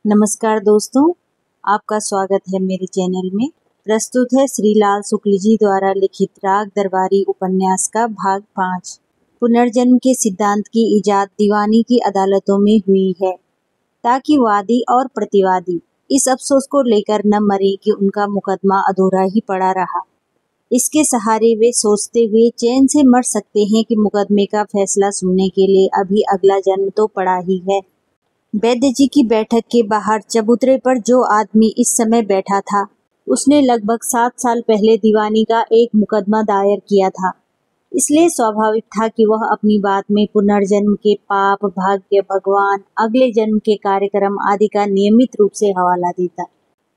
नमस्कार दोस्तों, आपका स्वागत है मेरे चैनल में। प्रस्तुत है श्री लाल शुक्ल जी द्वारा लिखित राग दरबारी उपन्यास का भाग 5। पुनर्जन्म के सिद्धांत की इजाद दीवानी की अदालतों में हुई है ताकि वादी और प्रतिवादी इस अफसोस को लेकर न मरे कि उनका मुकदमा अधूरा ही पड़ा रहा। इसके सहारे वे सोचते हुए चैन से मर सकते हैं कि मुकदमे का फैसला सुनने के लिए अभी अगला जन्म तो पड़ा ही है। वैद्य जी की बैठक के बाहर चबूतरे पर जो आदमी इस समय बैठा था, उसने लगभग 7 साल पहले दीवानी का एक मुकदमा दायर किया था। इसलिए स्वाभाविक था कि वह अपनी बात में पुनर्जन्म के पाप, भाग्य, भगवान, अगले जन्म के कार्यक्रम आदि का नियमित रूप से हवाला देता।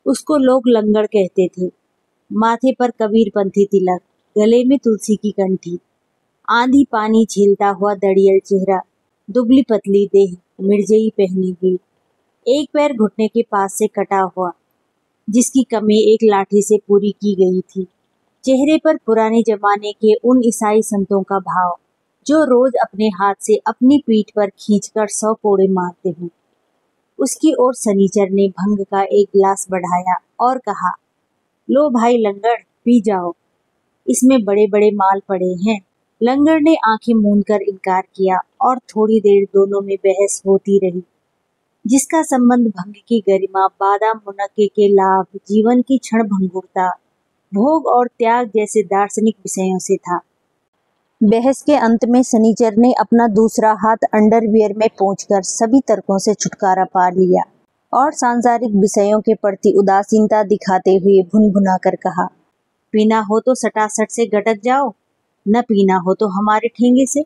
उसको लोग लंगड़ कहते थे। माथे पर कबीरपंथी तिलक, गले में तुलसी की कंठी, आंधी पानी झेलता हुआ दड़ियल चेहरा, दुबली पतली देह, मिर्जई पहनी हुई, एक पैर घुटने के पास से कटा हुआ, जिसकी कमी एक लाठी से पूरी की गई थी। चेहरे पर पुराने जमाने के उन ईसाई संतों का भाव जो रोज अपने हाथ से अपनी पीठ पर खींचकर 100 कोड़े मारते हैं। उसकी ओर सनीचर ने भंग का एक गिलास बढ़ाया और कहा, लो भाई लंगड़, पी जाओ, इसमें बड़े बड़े माल पड़े हैं। लंगड़ ने आंखें मूंदकर इनकार किया और थोड़ी देर दोनों में बहस होती रही, जिसका संबंध भंग की गरिमा, बादाम मुनक्के के लाभ, जीवन की क्षण भंगुरता, भोग और त्याग जैसे दार्शनिक विषयों से था। बहस के अंत में सनीचर ने अपना दूसरा हाथ अंडरवियर में पोंछकर सभी तर्कों से छुटकारा पा लिया और सांसारिक विषयों के प्रति उदासीनता दिखाते हुए भुनभुना कर कहा, पीना हो तो सटासट से गटक जाओ, न पीना हो तो हमारे ठेंगे से।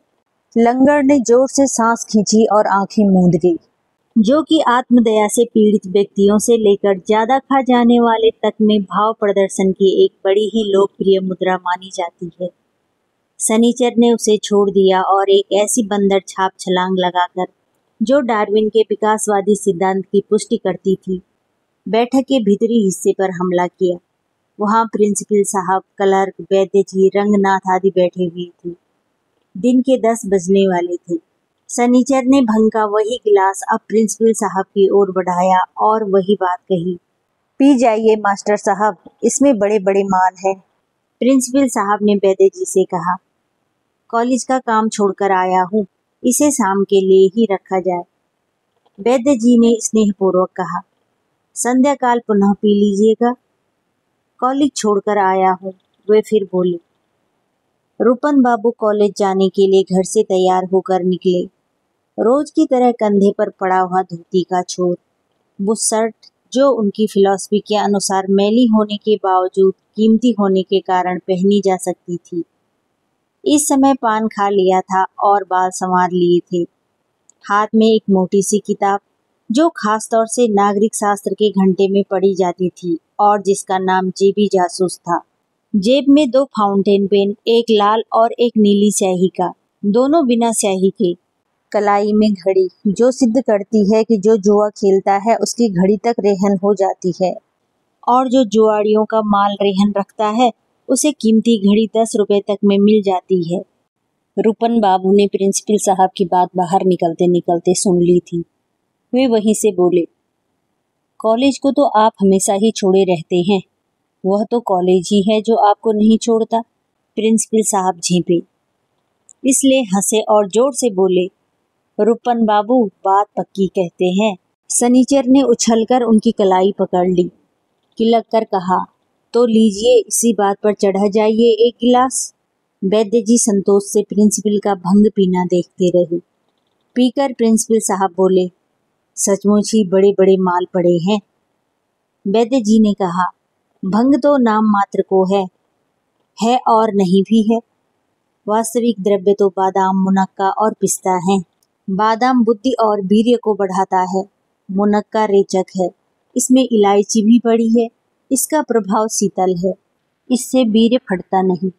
लंगड़ ने जोर से सांस खींची और आंखें मूंद गई, जो कि आत्मदया से पीड़ित व्यक्तियों से लेकर ज्यादा खा जाने वाले तक में भाव प्रदर्शन की एक बड़ी ही लोकप्रिय मुद्रा मानी जाती है। सनीचर ने उसे छोड़ दिया और एक ऐसी बंदर छाप छलांग लगाकर, जो डार्विन के विकासवादी सिद्धांत की पुष्टि करती थी, बैठक के भीतरी हिस्से पर हमला किया। वहां प्रिंसिपल साहब, क्लर्क, वैद्य जी, रंगनाथ आदि बैठे हुए थे। दिन के 10 बजने वाले थे। सनीचर ने भंग का वही गिलास अब प्रिंसिपल साहब की ओर बढ़ाया और वही बात कही, पी जाइए मास्टर साहब, इसमें बड़े बड़े माल हैं। प्रिंसिपल साहब ने वैद्य जी से कहा, कॉलेज का काम छोड़कर आया हूँ, इसे शाम के लिए ही रखा जाए। वैद्य जी ने स्नेहपूर्वक कहा, संध्या काल पुनः पी लीजिएगा। कॉलेज छोड़कर आया हूँ, वे फिर बोले। रूपन बाबू कॉलेज जाने के लिए घर से तैयार होकर निकले। रोज की तरह कंधे पर पड़ा हुआ धोती का छोर, वो शर्ट जो उनकी फिलॉसफी के अनुसार मैली होने के बावजूद कीमती होने के कारण पहनी जा सकती थी। इस समय पान खा लिया था और बाल संवार लिए थे। हाथ में एक मोटी सी किताब, जो खास तौर से नागरिक शास्त्र के घंटे में पढ़ी जाती थी और जिसका नाम जेबी जासूस था। जेब में 2 फाउंटेन पेन, एक लाल और एक नीली स्याही का, दोनों बिना स्याही के। कलाई में घड़ी, जो सिद्ध करती है कि जो जुआ खेलता है उसकी घड़ी तक रेहन हो जाती है और जो जुआड़ियों का माल रेहन रखता है उसे कीमती घड़ी 10 रुपए तक में मिल जाती है। रूपन बाबू ने प्रिंसिपल साहब की बात बाहर निकलते निकलते सुन ली थी। वे वहीं से बोले, कॉलेज को तो आप हमेशा ही छोड़े रहते हैं, वह तो कॉलेज ही है जो आपको नहीं छोड़ता। प्रिंसिपल साहब झेंपे, इसलिए हंसे और जोर से बोले, रूपन बाबू बात पक्की कहते हैं। सनीचर ने उछलकर उनकी कलाई पकड़ ली, किलक कर कहा, तो लीजिए, इसी बात पर चढ़ा जाइए एक गिलास। वैद्य जी संतोष से प्रिंसिपल का भंग पीना देखते रहे। पीकर प्रिंसिपल साहब बोले, सचमुच ही बड़े बड़े माल पड़े हैं। वैद्य जी ने कहा, भंग तो नाम मात्र को है और नहीं भी है। वास्तविक द्रव्य तो बादाम, मुनक्का और पिस्ता है। बादाम बुद्धि और वीर्य को बढ़ाता है, मुनक्का रेचक है, इसमें इलायची भी पड़ी है, इसका प्रभाव शीतल है, इससे वीर्य फटता नहीं,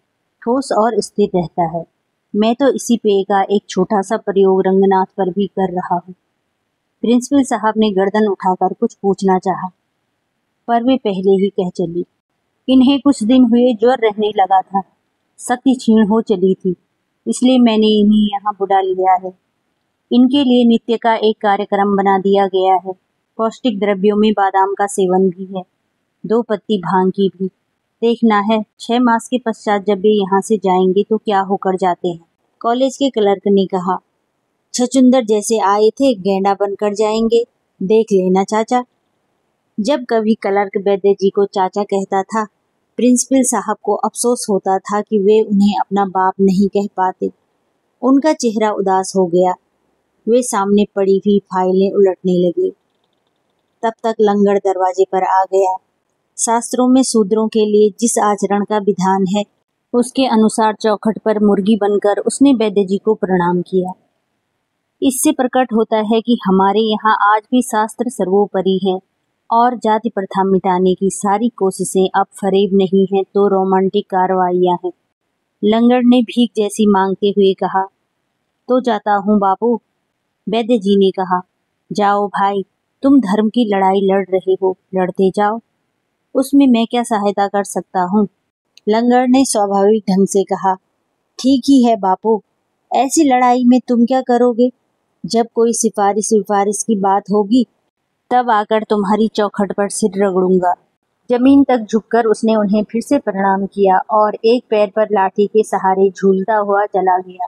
ठोस और स्थिर रहता है। मैं तो इसी पेय का एक छोटा सा प्रयोग रंगनाथ पर भी कर रहा हूँ। प्रिंसिपल साहब ने गर्दन उठाकर कुछ पूछना चाहा, पर वे पहले ही कह चली, इन्हें कुछ दिन हुए ज्वर रहने लगा था, शक्ति क्षीण हो चली थी, इसलिए मैंने इन्हें यहाँ बुला लिया है। इनके लिए नित्य का एक कार्यक्रम बना दिया गया है। पौष्टिक द्रव्यों में बादाम का सेवन भी है, 2 पत्ती भांग की भी। देखना है 6 मास के पश्चात जब वे यहाँ से जाएंगे तो क्या होकर जाते हैं। कॉलेज के क्लर्क ने कहा, छछूंदर जैसे आए थे गेंडा बनकर जाएंगे, देख लेना चाचा। जब कभी क्लर्क वैद्य जी को चाचा कहता था, प्रिंसिपल साहब को अफसोस होता था कि वे उन्हें अपना बाप नहीं कह पाते। उनका चेहरा उदास हो गया। वे सामने पड़ी हुई फाइलें उलटने लगे। तब तक लंगड़ दरवाजे पर आ गया। शास्त्रों में शूद्रों के लिए जिस आचरण का विधान है, उसके अनुसार चौखट पर मुर्गी बनकर उसने वैद्य जी को प्रणाम किया। इससे प्रकट होता है कि हमारे यहाँ आज भी शास्त्र सर्वोपरि है और जाति प्रथा मिटाने की सारी कोशिशें अब फरेब नहीं हैं तो रोमांटिक कार्रवाइयाँ हैं। लंगड़ ने भीख जैसी मांगते हुए कहा, तो जाता हूँ बापू। वैद्य जी ने कहा, जाओ भाई, तुम धर्म की लड़ाई लड़ रहे हो, लड़ते जाओ, उसमें मैं क्या सहायता कर सकता हूँ। लंगड़ ने स्वाभाविक ढंग से कहा, ठीक ही है बापू, ऐसी लड़ाई में तुम क्या करोगे। जब कोई सिफारिश की बात होगी तब आकर तुम्हारी चौखट पर सिर रगड़ूंगा। जमीन तक झुककर उसने उन्हें फिर से प्रणाम किया और एक पैर पर लाठी के सहारे झूलता हुआ चला गया।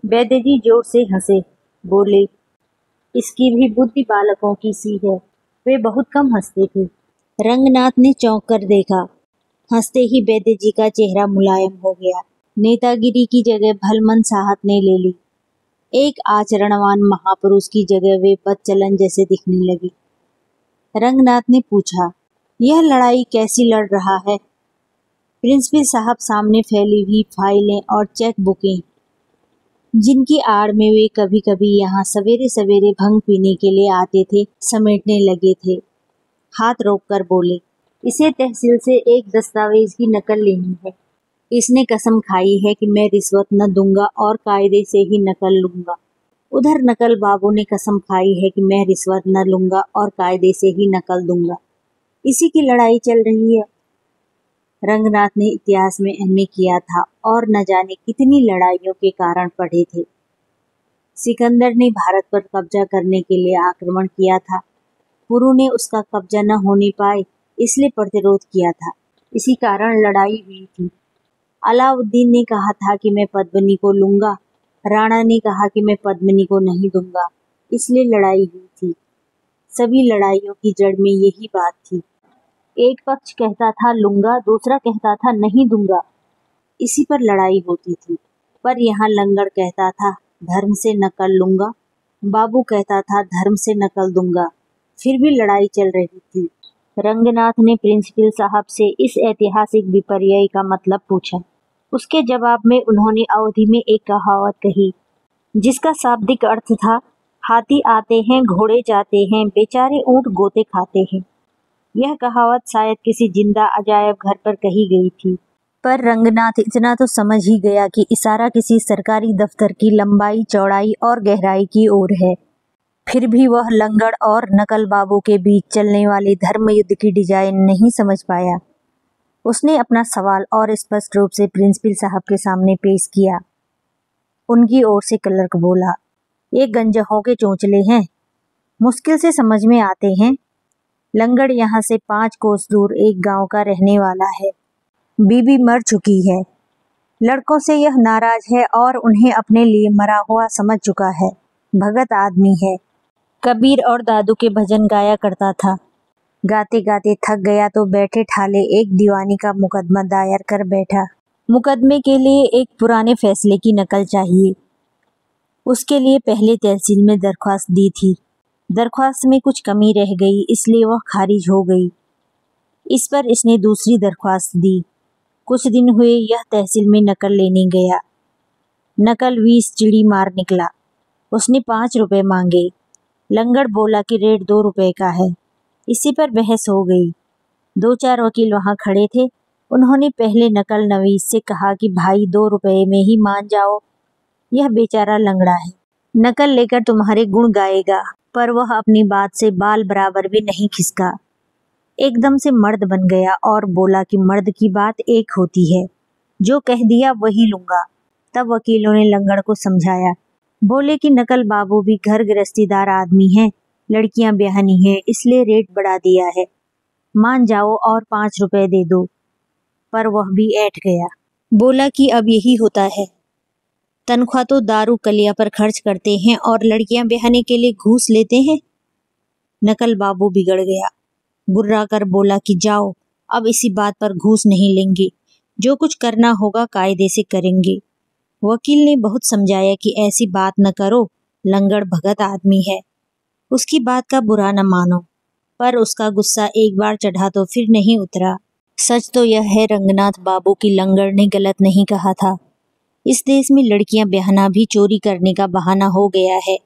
वैद्य जी जोर से हंसे, बोले, इसकी भी बुद्धि बालकों की सी है। वे बहुत कम हंसते थे। रंगनाथ ने चौंक कर देखा। हंसते ही वैद्य जी का चेहरा मुलायम हो गया। नेतागिरी की जगह भलमन साहत ने ले ली। एक आचरणवान महापुरुष की जगह वे बदचलन जैसे दिखने लगे। रंगनाथ ने पूछा, यह लड़ाई कैसी लड़ रहा है। प्रिंसिपल साहब सामने फैली हुई फाइलें और चेक बुकें, जिनकी आड़ में वे कभी कभी यहाँ सवेरे सवेरे भंग पीने के लिए आते थे, समेटने लगे थे। हाथ रोककर बोले, इसे तहसील से एक दस्तावेज की नकल लेनी है। इसने कसम खाई है कि मैं रिश्वत न दूंगा और कायदे से ही नकल लूंगा। उधर नकल बाबू ने कसम खाई है कि मैं रिश्वत न लूंगा और कायदे से ही नकल दूंगा। इसी की लड़ाई चल रही है। रंगनाथ ने इतिहास में एमए किया था और न जाने कितनी लड़ाइयों के कारण पढ़े थे। सिकंदर ने भारत पर कब्जा करने के लिए आक्रमण किया था। पुरु ने उसका कब्जा न होने पाए इसलिए प्रतिरोध किया था। इसी कारण लड़ाई हुई थी। अलाउद्दीन ने कहा था कि मैं पद्मिनी को लूंगा। राणा ने कहा कि मैं पद्मिनी को नहीं दूंगा, इसलिए लड़ाई हुई थी। सभी लड़ाइयों की जड़ में यही बात थी। एक पक्ष कहता था लूंगा, दूसरा कहता था नहीं दूंगा। इसी पर लड़ाई होती थी। पर यहाँ लंगड़ कहता था धर्म से नकल लूंगा, बाबू कहता था धर्म से नकल दूंगा। फिर भी लड़ाई चल रही थी। रंगनाथ ने प्रिंसिपल साहब से इस ऐतिहासिक विपर्यय का मतलब पूछा। उसके जवाब में उन्होंने अवधि में एक कहावत कही, जिसका शाब्दिक अर्थ था, हाथी आते हैं घोड़े जाते हैं, बेचारे ऊंट गोते खाते हैं। यह कहावत शायद किसी जिंदा अजायब घर पर कही गई थी, पर रंगनाथ इतना तो समझ ही गया कि इशारा किसी सरकारी दफ्तर की लंबाई, चौड़ाई और गहराई की ओर है। फिर भी वह लंगड़ और नकल बाबू के बीच चलने वाले धर्म युद्ध की डिजाइन नहीं समझ पाया। उसने अपना सवाल और स्पष्ट रूप से प्रिंसिपल साहब के सामने पेश किया। उनकी ओर से क्लर्क बोला, ये गंजहों के चोंचले हैं, मुश्किल से समझ में आते हैं। लंगड़ यहाँ से 5 कोस दूर एक गांव का रहने वाला है। बीबी मर चुकी है। लड़कों से यह नाराज है और उन्हें अपने लिए मरा हुआ समझ चुका है। भगत आदमी है। कबीर और दादू के भजन गाया करता था। गाते गाते थक गया तो बैठे ठाले एक दीवानी का मुकदमा दायर कर बैठा। मुकदमे के लिए एक पुराने फैसले की नकल चाहिए। उसके लिए पहले तहसील में दरख्वास्त दी थी। दरख्वास्त में कुछ कमी रह गई, इसलिए वह खारिज हो गई। इस पर इसने दूसरी दरख्वास्त दी। कुछ दिन हुए यह तहसील में नकल लेने गया। नकल 20 चिड़ी मार निकला। उसने 5 रुपए मांगे। लंगड़ बोला कि रेट 2 रुपए का है। इसी पर बहस हो गई। 2-4 वकील वहां खड़े थे। उन्होंने पहले नकल नवीस से कहा कि भाई 2 रुपए में ही मान जाओ, यह बेचारा लंगड़ा है, नकल लेकर तुम्हारे गुण गाएगा। पर वह अपनी बात से बाल बराबर भी नहीं खिसका। एकदम से मर्द बन गया और बोला कि मर्द की बात एक होती है, जो कह दिया वही लूंगा। तब वकीलों ने लंगड़ को समझाया। बोले कि नकल बाबू भी घर गृहस्थीदार आदमी हैं, लड़कियां ब्याहनी हैं इसलिए रेट बढ़ा दिया है, मान जाओ और 5 रुपए दे दो। पर वह भी ऐठ गया, बोला कि अब यही होता है, तनख्वाह तो दारू कलिया पर खर्च करते हैं और लड़कियां ब्याहने के लिए घूस लेते हैं। नकल बाबू बिगड़ गया, गुर्रा कर बोला कि जाओ, अब इसी बात पर घूस नहीं लेंगे, जो कुछ करना होगा कायदे से करेंगे। वकील ने बहुत समझाया कि ऐसी बात न करो, लंगड़ भगत आदमी है, उसकी बात का बुरा न मानो, पर उसका गुस्सा एक बार चढ़ा तो फिर नहीं उतरा। सच तो यह है रंगनाथ बाबू की लंगड़ ने गलत नहीं कहा था। इस देश में लड़कियां ब्याहना भी चोरी करने का बहाना हो गया है।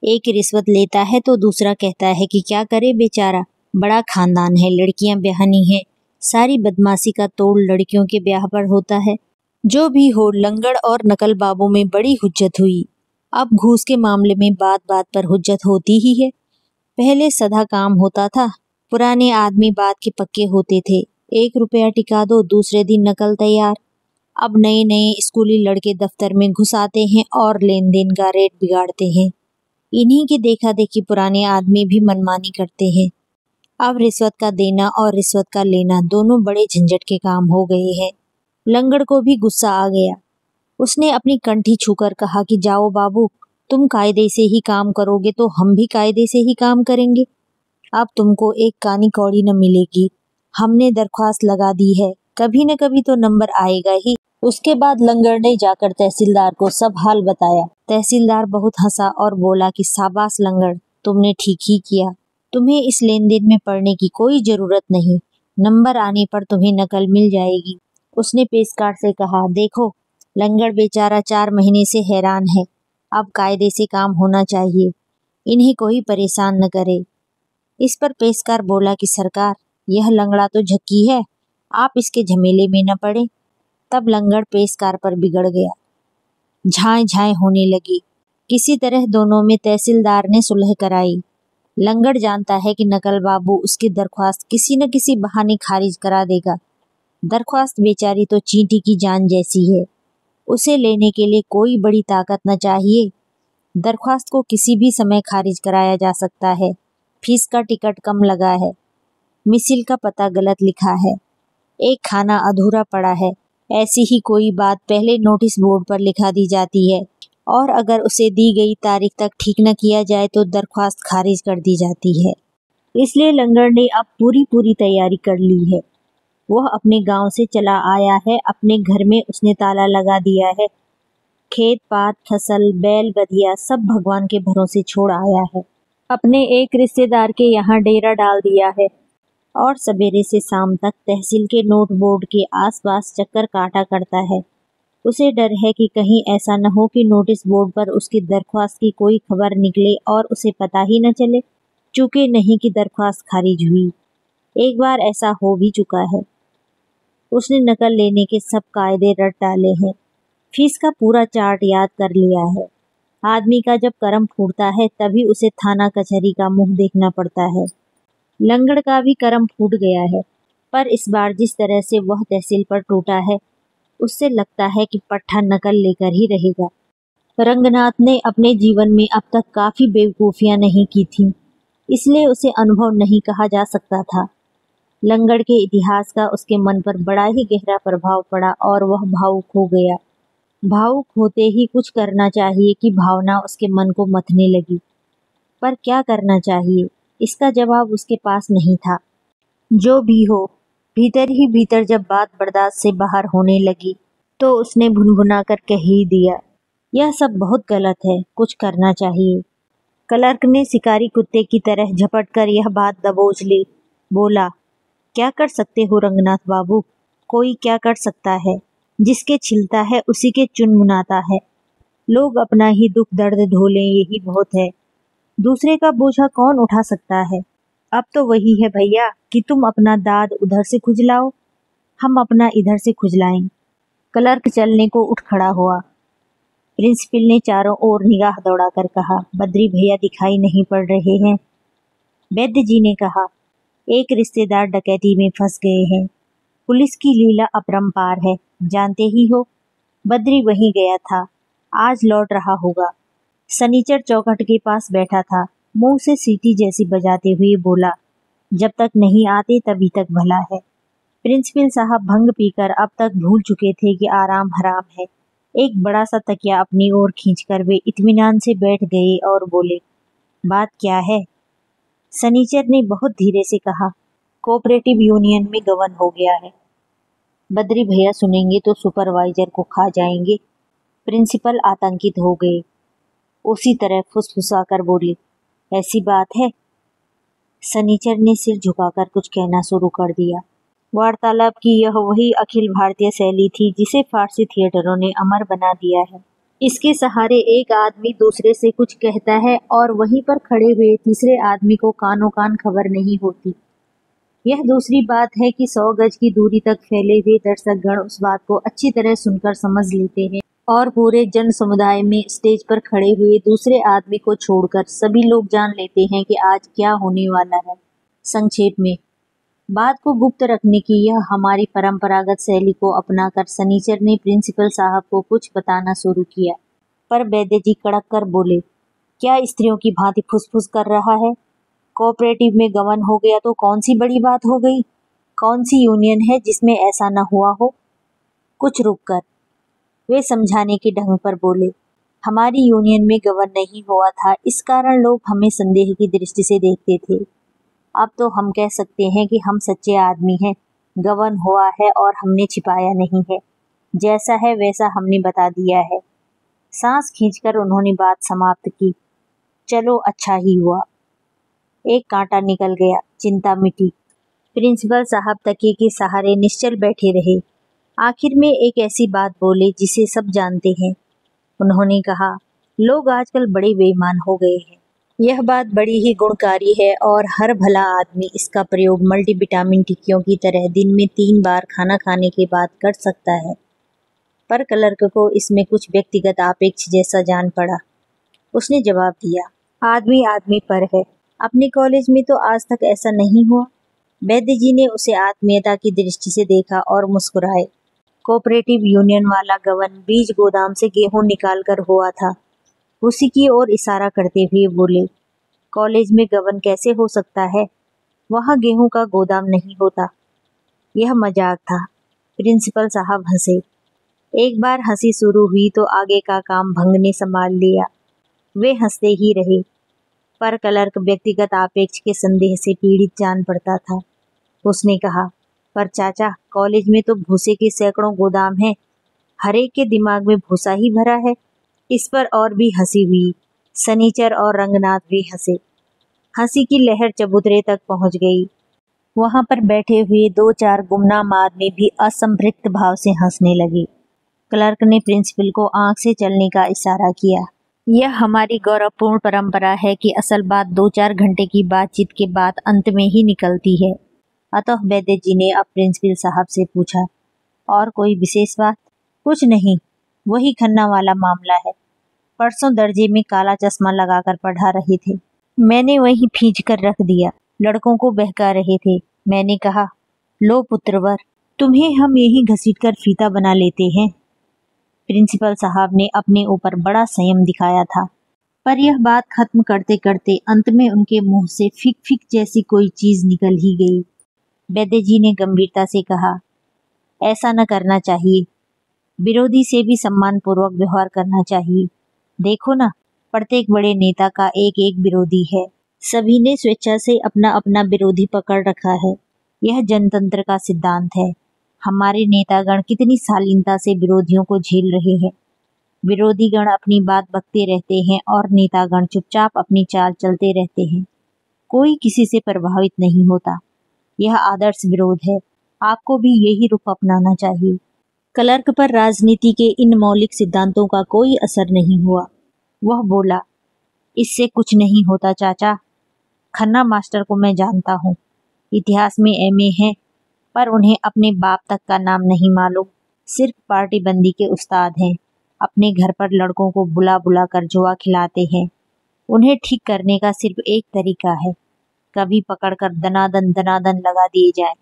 एक रिश्वत लेता है तो दूसरा कहता है कि क्या करे बेचारा, बड़ा खानदान है, लड़कियां ब्याहनी है। सारी बदमाशी का तोड़ लड़कियों के ब्याह पर होता है। जो भी हो, लंगड़ और नकल बाबू में बड़ी हुज्जत हुई। अब घूस के मामले में बात बात पर हुज्जत होती ही है। पहले सदा काम होता था, पुराने आदमी बात के पक्के होते थे, 1 रुपया टिका दो, दूसरे दिन नकल तैयार। अब नए नए स्कूली लड़के दफ्तर में घुस आते हैं और लेन देन का रेट बिगाड़ते हैं। इन्हीं की देखा देखी पुराने आदमी भी मनमानी करते हैं। अब रिश्वत का देना और रिश्वत का लेना दोनों बड़े झंझट के काम हो गए हैं। लंगड़ को भी गुस्सा आ गया। उसने अपनी कंठी छूकर कहा कि जाओ बाबू, तुम कायदे से ही काम करोगे तो हम भी कायदे से ही काम करेंगे। अब तुमको एक कानी कौड़ी न मिलेगी। हमने दरख्वास्त लगा दी है, कभी न कभी तो नंबर आएगा ही। उसके बाद लंगड़ ने जाकर तहसीलदार को सब हाल बताया। तहसीलदार बहुत हंसा और बोला कि शाबाश लंगड़, तुमने ठीक ही किया, तुम्हें इस लेन देन में पड़ने की कोई जरूरत नहीं, नंबर आने पर तुम्हें नकल मिल जाएगी। उसने पेशकार से कहा, देखो लंगड़ बेचारा 4 महीने से हैरान है, अब कायदे से काम होना चाहिए, इन्हें कोई परेशान न करे। इस पर पेशकार बोला कि सरकार, यह लंगड़ा तो झक्की है, आप इसके झमेले में न पड़े। तब लंगड़ पेशकार पर बिगड़ गया। झाए झाए होने लगी। किसी तरह दोनों में तहसीलदार ने सुलह कराई। लंगड़ जानता है कि नकल बाबू उसकी दरख्वास्त किसी न किसी बहाने खारिज करा देगा। दरख्वास्त बेचारी तो चींटी की जान जैसी है, उसे लेने के लिए कोई बड़ी ताकत न चाहिए। दरख्वास्त को किसी भी समय खारिज कराया जा सकता है। फीस का टिकट कम लगा है, मिसिल का पता गलत लिखा है, एक खाना अधूरा पड़ा है, ऐसी ही कोई बात पहले नोटिस बोर्ड पर लिखा दी जाती है और अगर उसे दी गई तारीख तक ठीक न किया जाए तो दरख्वास्त खारिज कर दी जाती है। इसलिए लंगड़ ने अब पूरी तैयारी कर ली है। वह अपने गांव से चला आया है, अपने घर में उसने ताला लगा दिया है। खेत पात, फसल, बैल बधिया सब भगवान के भरोसे छोड़ आया है। अपने एक रिश्तेदार के यहाँ डेरा डाल दिया है और सवेरे से शाम तक तहसील के नोट बोर्ड के आसपास चक्कर काटा करता है। उसे डर है कि कहीं ऐसा न हो कि नोटिस बोर्ड पर उसकी दरख्वास्त की कोई खबर निकले और उसे पता ही न चले, चूंकि नहीं कि दरख्वास्त खारिज हुई। एक बार ऐसा हो भी चुका है। उसने नकल लेने के सब कायदे रट डाले हैं, फीस का पूरा चार्ट याद कर लिया है। आदमी का जब करम फूटता है तभी उसे थाना कचहरी का मुंह देखना पड़ता है। लंगड़ का भी करम फूट गया है, पर इस बार जिस तरह से वह तहसील पर टूटा है, उससे लगता है कि पट्ठा नकल लेकर ही रहेगा। रंगनाथ ने अपने जीवन में अब तक काफी बेवकूफियां नहीं की थीं, इसलिए उसे अनुभव नहीं कहा जा सकता था। लंगड़ के इतिहास का उसके मन पर बड़ा ही गहरा प्रभाव पड़ा और वह भावुक हो गया। भावुक होते ही कुछ करना चाहिए कि भावना उसके मन को मथने लगी। पर क्या करना चाहिए, इसका जवाब उसके पास नहीं था। जो भी हो, भीतर ही भीतर जब बात बर्दाश्त से बाहर होने लगी तो उसने भुनभुना कर कह ही दिया, यह सब बहुत गलत है, कुछ करना चाहिए। क्लर्क ने शिकारी कुत्ते की तरह झपट कर यह बात दबोच ली। बोला, क्या कर सकते हो रंगनाथ बाबू, कोई क्या कर सकता है, जिसके छिलता है उसी के चुन मुनाता है। लोग अपना ही दुख दर्द ढो लें, यही बहुत है, दूसरे का बोझा कौन उठा सकता है। अब तो वही है भैया कि तुम अपना दाद उधर से खुजलाओ, हम अपना इधर से खुजलाएं। क्लर्क चलने को उठ खड़ा हुआ। प्रिंसिपल ने चारों ओर निगाह दौड़ाकर कहा, बद्री भैया दिखाई नहीं पड़ रहे हैं। वैद्य जी ने कहा, एक रिश्तेदार डकैती में फंस गए हैं, पुलिस की लीला अपरंपार है, जानते ही हो। बद्री वहीं गया था, आज लौट रहा होगा। सनीचर चौखट के पास बैठा था, मुंह से सीटी जैसी बजाते हुए बोला, जब तक नहीं आते तभी तक भला है। प्रिंसिपल साहब भंग पीकर अब तक भूल चुके थे कि आराम हराम है। एक बड़ा सा तकिया अपनी ओर खींचकर वे इत्मीनान से बैठ गए और बोले, बात क्या है? सनीचर ने बहुत धीरे से कहा, कोऑपरेटिव यूनियन में गबन हो गया है। बद्री भैया सुनेंगे तो सुपरवाइजर को खा जाएंगे। प्रिंसिपल आतंकित हो गए। उसी तरह फुसफुसाकर बोले, ऐसी बात है? सनीचर ने सिर झुकाकर कुछ कहना शुरू कर दिया। वार्तालाप की यह वही अखिल भारतीय शैली थी जिसे फारसी थिएटरों ने अमर बना दिया है। इसके सहारे एक आदमी दूसरे से कुछ कहता है और वहीं पर खड़े हुए तीसरे आदमी को कानों कान खबर नहीं होती। यह दूसरी बात है कि 100 गज की दूरी तक फैले हुए दर्शकगण उस बात को अच्छी तरह सुनकर समझ लेते हैं और पूरे जन समुदाय में स्टेज पर खड़े हुए दूसरे आदमी को छोड़कर सभी लोग जान लेते हैं कि आज क्या होने वाला है। संक्षेप में, बात को गुप्त रखने की यह हमारी परंपरागत शैली को अपनाकर सनीचर ने प्रिंसिपल साहब को कुछ बताना शुरू किया, पर वैद्य जी कड़क कर बोले, क्या स्त्रियों की भांति फुसफुस कर रहा है? कोऑपरेटिव में गबन हो गया तो कौन सी बड़ी बात हो गई? कौन सी यूनियन है जिसमें ऐसा न हुआ हो? कुछ रुककर वे समझाने के ढंग पर बोले, हमारी यूनियन में गबन नहीं हुआ था, इस कारण लोग हमें संदेह की दृष्टि से देखते थे। अब तो हम कह सकते हैं कि हम सच्चे आदमी हैं। गबन हुआ है और हमने छिपाया नहीं है। जैसा है वैसा हमने बता दिया है। सांस खींचकर उन्होंने बात समाप्त की। चलो अच्छा ही हुआ। एक कांटा निकल गया, चिंता मिटी। प्रिंसिपल साहब तकिए के सहारे निश्चल बैठे रहे। आखिर में एक ऐसी बात बोले जिसे सब जानते हैं। उन्होंने कहा, लोग आजकल बड़े बेईमान हो गए हैं। यह बात बड़ी ही गुणकारी है और हर भला आदमी इसका प्रयोग मल्टीविटामिन टिक्कियों की तरह दिन में 3 बार खाना खाने के बाद कर सकता है। पर क्लर्क को इसमें कुछ व्यक्तिगत आपेक्ष जैसा जान पड़ा। उसने जवाब दिया, आदमी आदमी पर है। अपने कॉलेज में तो आज तक ऐसा नहीं हुआ। वैद्य जी ने उसे आत्मीयता की दृष्टि से देखा और मुस्कुराए। कोऑपरेटिव यूनियन वाला गबन बीज गोदाम से गेहूं निकाल कर हुआ था। उसी की ओर इशारा करते हुए बोले, कॉलेज में गबन कैसे हो सकता है? वहाँ गेहूं का गोदाम नहीं होता। यह मजाक था। प्रिंसिपल साहब हंसे। एक बार हंसी शुरू हुई तो आगे का काम भंग ने संभाल लिया। वे हंसते ही रहे, पर क्लर्क व्यक्तिगत आपेक्ष के संदेह से पीड़ित जान पड़ता था। उसने कहा, पर चाचा, कॉलेज में तो भूसे के सैकड़ों गोदाम हैं। हर एक के दिमाग में भूसा ही भरा है। इस पर और भी हंसी हुई। सनीचर और रंगनाथ भी हंसे। हंसी की लहर चबूतरे तक पहुंच गई। वहां पर बैठे हुए 2-4 गुमनाम आदमी भी असंपृक्त भाव से हंसने लगे। क्लर्क ने प्रिंसिपल को आंख से चलने का इशारा किया। यह हमारी गौरवपूर्ण परंपरा है कि असल बात 2-4 घंटे की बातचीत के बाद अंत में ही निकलती है। अतः वैद्य जी ने अब प्रिंसिपल साहब से पूछा, और कोई विशेष बात? कुछ नहीं, वही खन्ना वाला मामला है। परसों दर्जे में काला चश्मा लगाकर पढ़ा रहे थे। मैंने वही खींच कर रख दिया। लड़कों को बहका रहे थे। मैंने कहा, लो पुत्रवर, तुम्हें हम यही घसीटकर फीता बना लेते हैं। प्रिंसिपल साहब ने अपने ऊपर बड़ा संयम दिखाया था, पर यह बात खत्म करते करते अंत में उनके मुंह से फिक फिक जैसी कोई चीज निकल ही गई। वैद्य जी ने गंभीरता से कहा, ऐसा न करना चाहिए। विरोधी से भी सम्मानपूर्वक व्यवहार करना चाहिए। देखो ना, प्रत्येक बड़े नेता का एक एक विरोधी है। सभी ने स्वेच्छा से अपना अपना विरोधी पकड़ रखा है। यह जनतंत्र का सिद्धांत है। हमारे नेतागण कितनी शालीनता से विरोधियों को झेल रहे हैं। विरोधी गण अपनी बात बकते रहते हैं और नेतागण चुपचाप अपनी चाल चलते रहते हैं। कोई किसी से प्रभावित नहीं होता। यह आदर्श विरोध है। आपको भी यही रुख अपनाना चाहिए। क्लर्क पर राजनीति के इन मौलिक सिद्धांतों का कोई असर नहीं हुआ। वह बोला, इससे कुछ नहीं होता चाचा। खन्ना मास्टर को मैं जानता हूँ। इतिहास में एमए हैं, पर उन्हें अपने बाप तक का नाम नहीं मालूम। सिर्फ पार्टी बंदी के उस्ताद हैं। अपने घर पर लड़कों को बुला बुला कर जुआ खिलाते हैं। उन्हें ठीक करने का सिर्फ एक तरीका है, कभी पकड़कर दनादन लगा दिए जाए।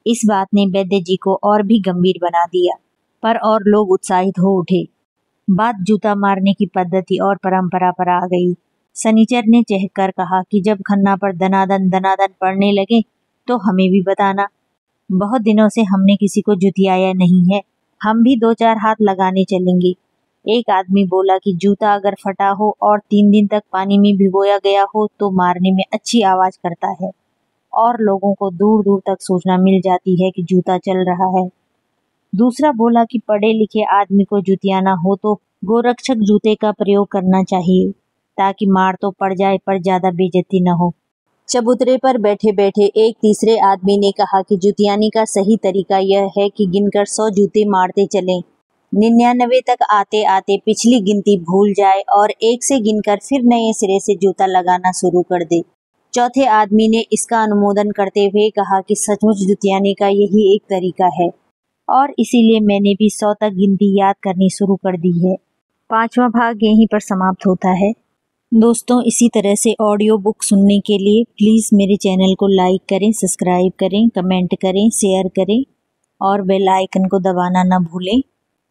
इस बात ने वैद्य जी को और भी गंभीर बना दिया, पर और लोग उत्साहित हो उठे। बात जूता मारने की पद्धति और परंपरा पर आ गई। शनिचर ने चहककर कहा कि जब खन्ना पर दनादन दनादन पड़ने लगे तो हमें भी बताना। बहुत दिनों से हमने किसी को जुतियाया नहीं है, हम भी 2-4 हाथ लगाने चलेंगे। एक आदमी बोला कि जूता अगर फटा हो और 3 दिन तक पानी में भिगोया गया हो तो मारने में अच्छी आवाज करता है और लोगों को दूर दूर तक सूचना मिल जाती है कि जूता चल रहा है। दूसरा बोला कि पढ़े लिखे आदमी को जुतियाना हो तो गोरक्षक जूते का प्रयोग करना चाहिए, ताकि मार तो पड़ जाए पर ज्यादा बेइज्जती न हो। चबूतरे पर बैठे बैठे एक तीसरे आदमी ने कहा कि जुतियाने का सही तरीका यह है कि गिनकर 100 जूते मारते चलें, 99 तक आते आते पिछली गिनती भूल जाए और 1 से गिनकर फिर नए सिरे से जूता लगाना शुरू कर दे। चौथे आदमी ने इसका अनुमोदन करते हुए कहा कि सचमुच जुतियाने का यही एक तरीका है और इसीलिए मैंने भी 100 तक गिनती याद करनी शुरू कर दी है। 5वां भाग यहीं पर समाप्त होता है। दोस्तों, इसी तरह से ऑडियो बुक सुनने के लिए प्लीज़ मेरे चैनल को लाइक करें, सब्सक्राइब करें, कमेंट करें, शेयर करें और बेल आइकन को दबाना ना भूलें।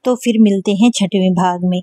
तो फिर मिलते हैं 6वें भाग में।